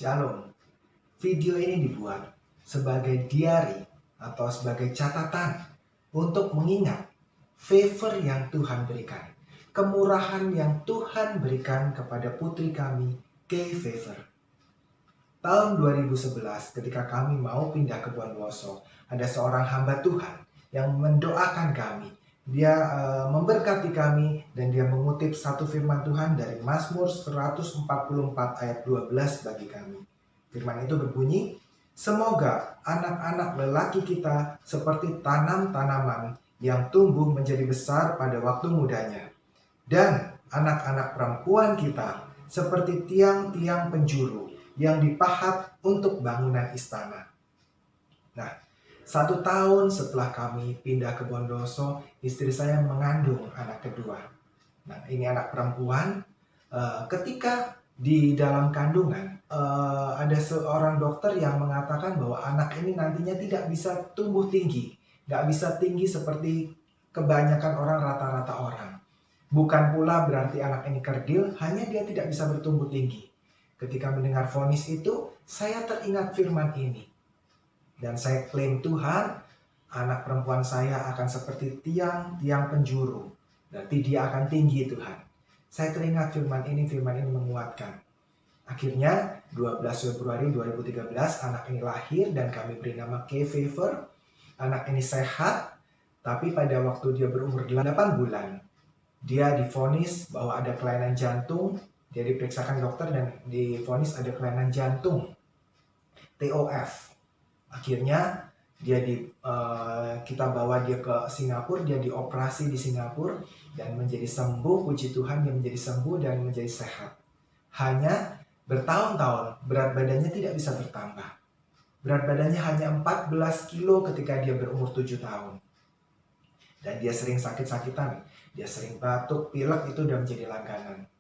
Shalom. Video ini dibuat sebagai diary atau sebagai catatan untuk mengingat favor yang Tuhan berikan. Kemurahan yang Tuhan berikan kepada putri kami, Kay Favor. Tahun 2011 ketika kami mau pindah ke Bondowoso, ada seorang hamba Tuhan yang mendoakan kami. Dia memberkati kami dan dia mengutip satu firman Tuhan dari Mazmur 144 ayat 12 bagi kami. Firman itu berbunyi, "Semoga anak-anak lelaki kita seperti tanam-tanaman yang tumbuh menjadi besar pada waktu mudanya. Dan anak-anak perempuan kita seperti tiang-tiang penjuru yang dipahat untuk bangunan istana." Nah, 1 tahun setelah kami pindah ke Bondowoso, istri saya mengandung anak kedua. Nah, ini anak perempuan. Ketika di dalam kandungan, ada seorang dokter yang mengatakan bahwa anak ini nantinya tidak bisa tumbuh tinggi. Nggak bisa tinggi seperti kebanyakan orang, rata-rata orang. Bukan pula berarti anak ini kerdil, hanya dia tidak bisa bertumbuh tinggi. Ketika mendengar vonis itu, saya teringat firman ini. Dan saya klaim Tuhan, anak perempuan saya akan seperti tiang-tiang penjuru. Berarti dia akan tinggi Tuhan. Saya teringat firman ini menguatkan. Akhirnya 12 Februari 2013 anak ini lahir dan kami beri nama Kay Favor. Anak ini sehat, tapi pada waktu dia berumur 8 bulan, dia divonis bahwa ada kelainan jantung. Dia diperiksakan dokter dan divonis ada kelainan jantung, TOF. Akhirnya kita bawa dia ke Singapura, dia dioperasi di Singapura dan menjadi sembuh, puji Tuhan dia menjadi sembuh dan menjadi sehat. Hanya bertahun-tahun berat badannya tidak bisa bertambah. Berat badannya hanya 14 kilo ketika dia berumur 7 tahun. Dan dia sering sakit-sakitan, dia sering batuk, pilek, itu udah menjadi langganan.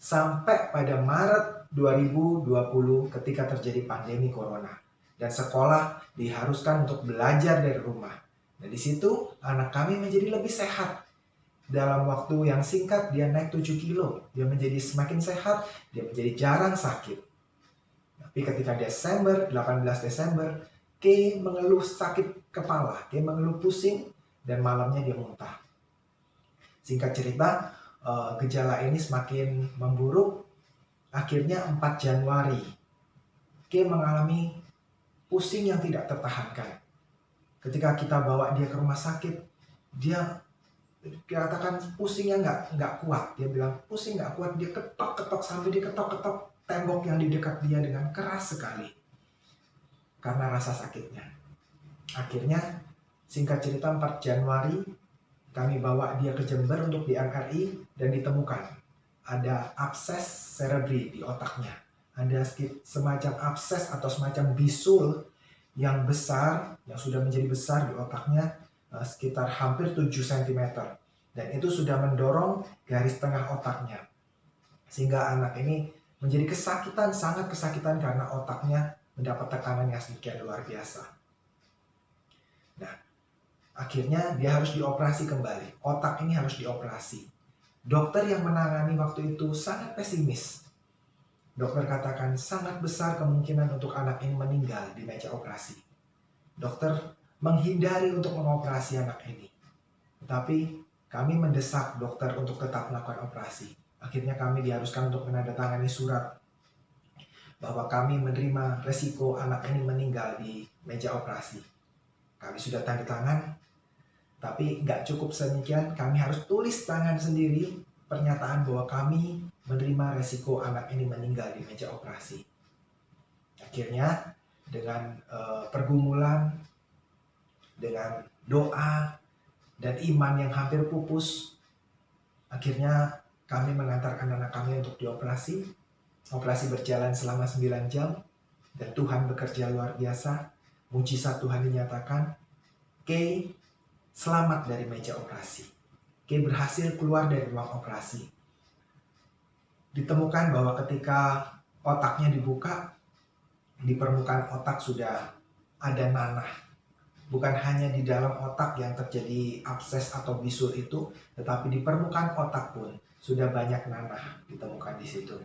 Sampai pada Maret 2020 ketika terjadi pandemi corona. Dan sekolah diharuskan untuk belajar dari rumah. Dan di situ anak kami menjadi lebih sehat. Dalam waktu yang singkat dia naik 7 kilo. Dia menjadi semakin sehat, dia menjadi jarang sakit. Tapi ketika 18 Desember, Kay mengeluh sakit kepala, Kay mengeluh pusing, dan malamnya dia muntah. Singkat cerita, gejala ini semakin memburuk. Akhirnya 4 Januari, Kay mengalami pusing yang tidak tertahankan. Ketika kita bawa dia ke rumah sakit, dia katakan pusingnya nggak kuat. Dia bilang pusing nggak kuat, dia ketok-ketok sampai dia ketok-ketok tembok yang di dekat dia dengan keras sekali karena rasa sakitnya. Akhirnya singkat cerita 4 Januari kami bawa dia ke Jember untuk di MRI dan ditemukan ada abses cerebri di otaknya. Ada semacam abses atau semacam bisul yang besar, yang sudah menjadi besar di otaknya, sekitar hampir 7 cm. Dan itu sudah mendorong garis tengah otaknya. Sehingga anak ini menjadi kesakitan, sangat kesakitan karena otaknya mendapat tekanan yang sedemikian luar biasa. Nah, akhirnya dia harus dioperasi kembali. Otak ini harus dioperasi. Dokter yang menangani waktu itu sangat pesimis. Dokter katakan sangat besar kemungkinan untuk anak ini meninggal di meja operasi. Dokter menghindari untuk mengoperasi anak ini. Tetapi kami mendesak dokter untuk tetap melakukan operasi. Akhirnya kami diharuskan untuk menandatangani surat bahwa kami menerima resiko anak ini meninggal di meja operasi. Kami sudah tanda tangan, tapi nggak cukup sedemikian. Kami harus tulis tangan sendiri pernyataan bahwa kami menerima resiko anak ini meninggal di meja operasi. Akhirnya dengan pergumulan, dengan doa dan iman yang hampir pupus, akhirnya kami mengantarkan anak kami untuk dioperasi. Operasi berjalan selama 9 jam dan Tuhan bekerja luar biasa. Mujizat Tuhan dinyatakan. Kay selamat dari meja operasi. Kay berhasil keluar dari ruang operasi. Ditemukan bahwa ketika otaknya dibuka, di permukaan otak sudah ada nanah. Bukan hanya di dalam otak yang terjadi abses atau bisul itu, tetapi di permukaan otak pun sudah banyak nanah ditemukan di situ.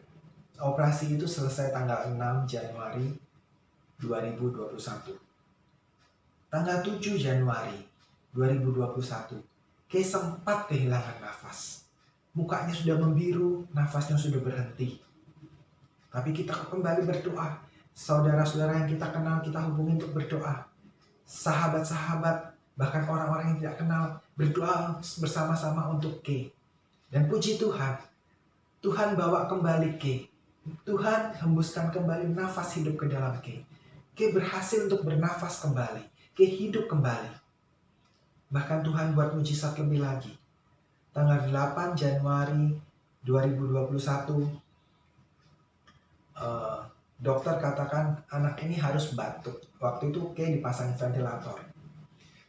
Operasi itu selesai tanggal 6 Januari 2021. Tanggal 7 Januari 2021, Kay sempat kehilangan nafas. Mukanya sudah membiru, nafasnya sudah berhenti. Tapi kita kembali berdoa. Saudara-saudara yang kita kenal, kita hubungi untuk berdoa. Sahabat-sahabat, bahkan orang-orang yang tidak kenal, berdoa bersama-sama untuk Kay. Dan puji Tuhan, Tuhan bawa kembali Kay. Tuhan hembuskan kembali nafas hidup ke dalam Kay. Kay berhasil untuk bernafas kembali. Kay hidup kembali. Bahkan Tuhan buat mujizat lebih lagi. Tanggal 8 Januari 2021, dokter katakan anak ini harus batuk. Waktu itu Kay dipasang ventilator.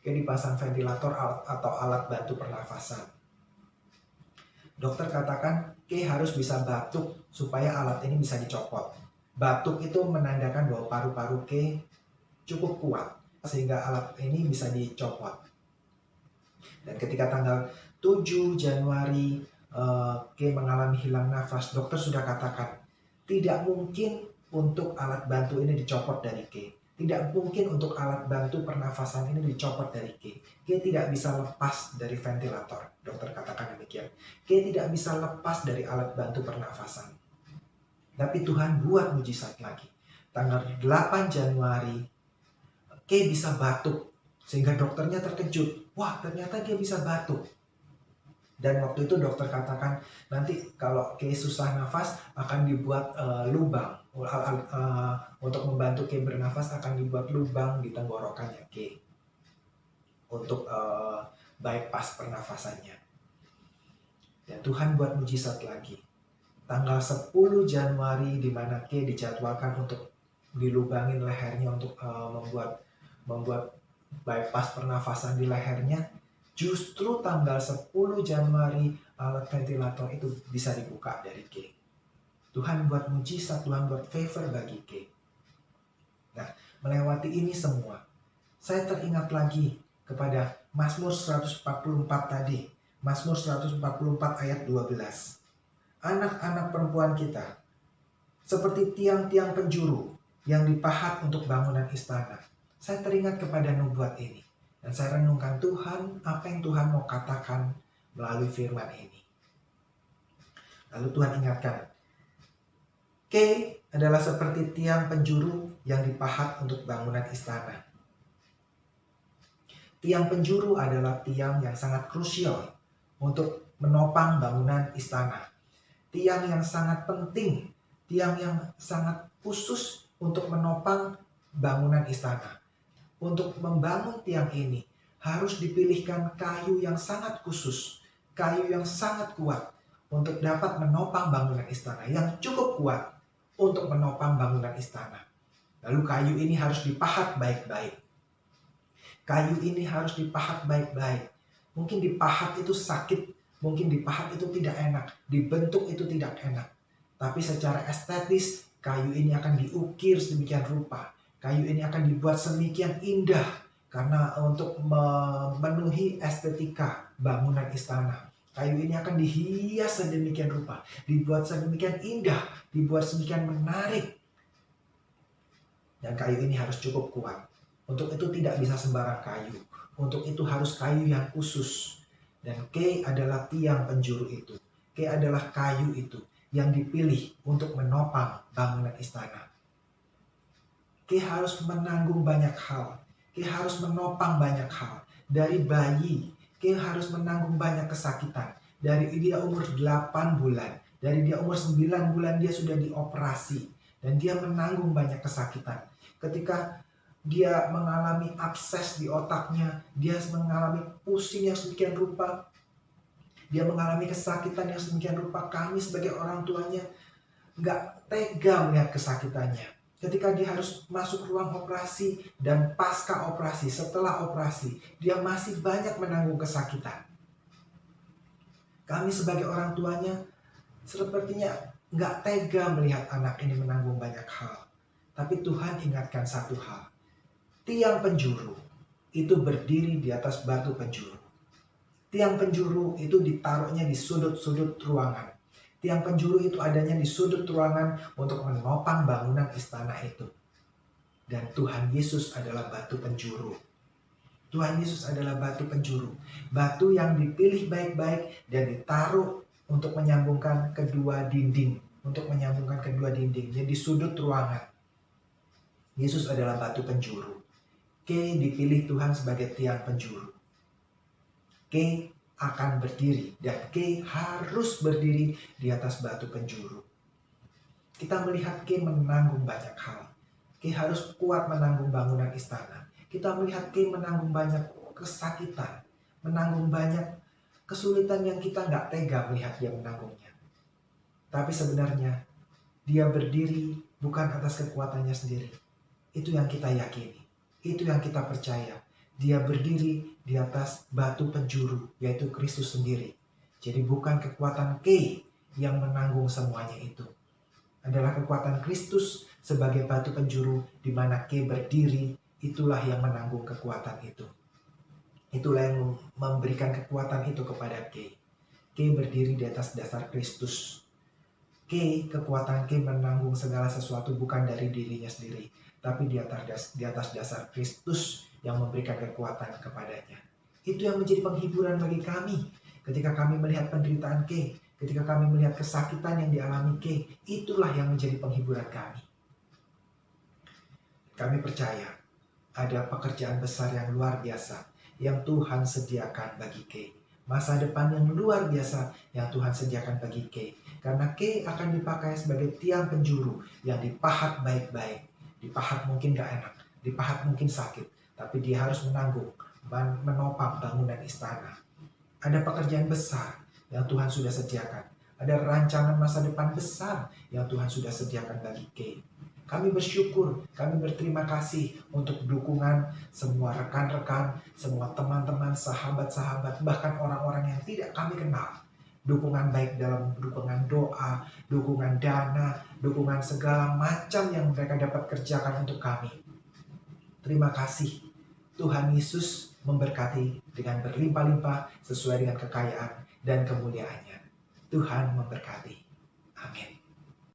Kay dipasang ventilator atau alat bantu pernafasan. Dokter katakan Kay harus bisa batuk supaya alat ini bisa dicopot. Batuk itu menandakan bahwa paru-paru Kay cukup kuat sehingga alat ini bisa dicopot. Dan ketika tanggal 7 Januari Kay mengalami hilang nafas, dokter sudah katakan tidak mungkin untuk alat bantu ini dicopot dari Kay. Tidak mungkin untuk alat bantu pernafasan ini dicopot dari Kay. Kay tidak bisa lepas dari ventilator. Dokter katakan demikian. Kay tidak bisa lepas dari alat bantu pernafasan. Tapi Tuhan buat mujizat lagi. Tanggal 8 Januari, Kay bisa batuk. Sehingga dokternya terkejut. Wah, ternyata dia bisa batuk. Dan waktu itu dokter katakan nanti kalau Kay susah nafas akan dibuat lubang. Untuk membantu Kay bernafas akan dibuat lubang di tenggorokannya Kay. Untuk bypass pernafasannya. Dan Tuhan buat mujizat lagi. Tanggal 10 Januari di mana Kay dijadwalkan untuk dilubangin lehernya untuk membuat bypass pernafasan di lehernya. Justru tanggal 10 Januari alat ventilator itu bisa dibuka dari Kay. Tuhan buat mujizat, Tuhan buat favor bagi Kay. Nah, melewati ini semua, saya teringat lagi kepada Mazmur 144 tadi. Mazmur 144 ayat 12. Anak-anak perempuan kita seperti tiang-tiang penjuru yang dipahat untuk bangunan istana. Saya teringat kepada nubuat ini. Dan saya renungkan Tuhan, apa yang Tuhan mau katakan melalui firman ini. Lalu Tuhan ingatkan, Kay adalah seperti tiang penjuru yang dipahat untuk bangunan istana. Tiang penjuru adalah tiang yang sangat krusial untuk menopang bangunan istana. Tiang yang sangat penting, tiang yang sangat khusus untuk menopang bangunan istana. Untuk membangun tiang ini harus dipilihkan kayu yang sangat khusus, kayu yang sangat kuat untuk dapat menopang bangunan istana, yang cukup kuat untuk menopang bangunan istana. Lalu kayu ini harus dipahat baik-baik. Kayu ini harus dipahat baik-baik. Mungkin dipahat itu sakit, mungkin dipahat itu tidak enak, dibentuk itu tidak enak. Tapi secara estetis, kayu ini akan diukir sedemikian rupa. Kayu ini akan dibuat sedemikian indah karena untuk memenuhi estetika bangunan istana. Kayu ini akan dihias sedemikian rupa, dibuat sedemikian indah, dibuat sedemikian menarik. Dan kayu ini harus cukup kuat. Untuk itu tidak bisa sembarang kayu. Untuk itu harus kayu yang khusus. Dan Kay adalah tiang penjuru itu. Kay adalah kayu itu yang dipilih untuk menopang bangunan istana. Kay harus menanggung banyak hal. Kay harus menopang banyak hal. Dari bayi, Kay harus menanggung banyak kesakitan. Dari dia umur 8 bulan. Dari dia umur 9 bulan dia sudah dioperasi. Dan dia menanggung banyak kesakitan. Ketika dia mengalami abses di otaknya. Dia mengalami pusing yang sedemikian rupa. Dia mengalami kesakitan yang sedemikian rupa. Kami sebagai orang tuanya gak tega melihat kesakitannya. Ketika dia harus masuk ruang operasi dan pasca operasi, setelah operasi, dia masih banyak menanggung kesakitan. Kami sebagai orang tuanya sepertinya nggak tega melihat anak ini menanggung banyak hal. Tapi Tuhan ingatkan satu hal. Tiang penjuru itu berdiri di atas batu penjuru. Tiang penjuru itu ditaruhnya di sudut-sudut ruangan. Tiang penjuru itu adanya di sudut ruangan untuk menopang bangunan istana itu. Dan Tuhan Yesus adalah batu penjuru. Tuhan Yesus adalah batu penjuru. Batu yang dipilih baik-baik dan ditaruh untuk menyambungkan kedua dinding. Jadi sudut ruangan. Yesus adalah batu penjuru. K dipilih Tuhan sebagai tiang penjuru. K akan berdiri dan K harus berdiri di atas batu penjuru. Kita melihat K menanggung banyak hal. K harus kuat menanggung bangunan istana. Kita melihat K menanggung banyak kesakitan, menanggung banyak kesulitan yang kita nggak tega melihat dia menanggungnya. Tapi sebenarnya dia berdiri bukan atas kekuatannya sendiri. Itu yang kita yakini, itu yang kita percaya. Dia berdiri di atas batu penjuru, yaitu Kristus sendiri. Jadi bukan kekuatan K yang menanggung semuanya itu. Adalah kekuatan Kristus sebagai batu penjuru di mana K berdiri, itulah yang menanggung kekuatan itu. Itulah yang memberikan kekuatan itu kepada K. K berdiri di atas dasar Kristus. Kekuatan K menanggung segala sesuatu bukan dari dirinya sendiri, tapi di atas dasar Kristus yang memberikan kekuatan kepadanya. Itu yang menjadi penghiburan bagi kami ketika kami melihat penderitaan K, ketika kami melihat kesakitan yang dialami K, itulah yang menjadi penghiburan kami. Kami percaya ada pekerjaan besar yang luar biasa yang Tuhan sediakan bagi K. Masa depan yang luar biasa yang Tuhan sediakan bagi K. Karena K akan dipakai sebagai tiang penjuru yang dipahat baik-baik. Dipahat mungkin gak enak, dipahat mungkin sakit, tapi dia harus menopang bangunan istana. Ada pekerjaan besar yang Tuhan sudah sediakan. Ada rancangan masa depan besar yang Tuhan sudah sediakan bagi K. Kami bersyukur, kami berterima kasih untuk dukungan semua rekan-rekan, semua teman-teman, sahabat-sahabat, bahkan orang-orang yang tidak kami kenal. Dukungan baik dalam dukungan doa, dukungan dana, dukungan segala macam yang mereka dapat kerjakan untuk kami. Terima kasih. Tuhan Yesus memberkati dengan berlimpah-limpah sesuai dengan kekayaan dan kemuliaannya. Tuhan memberkati. Amin.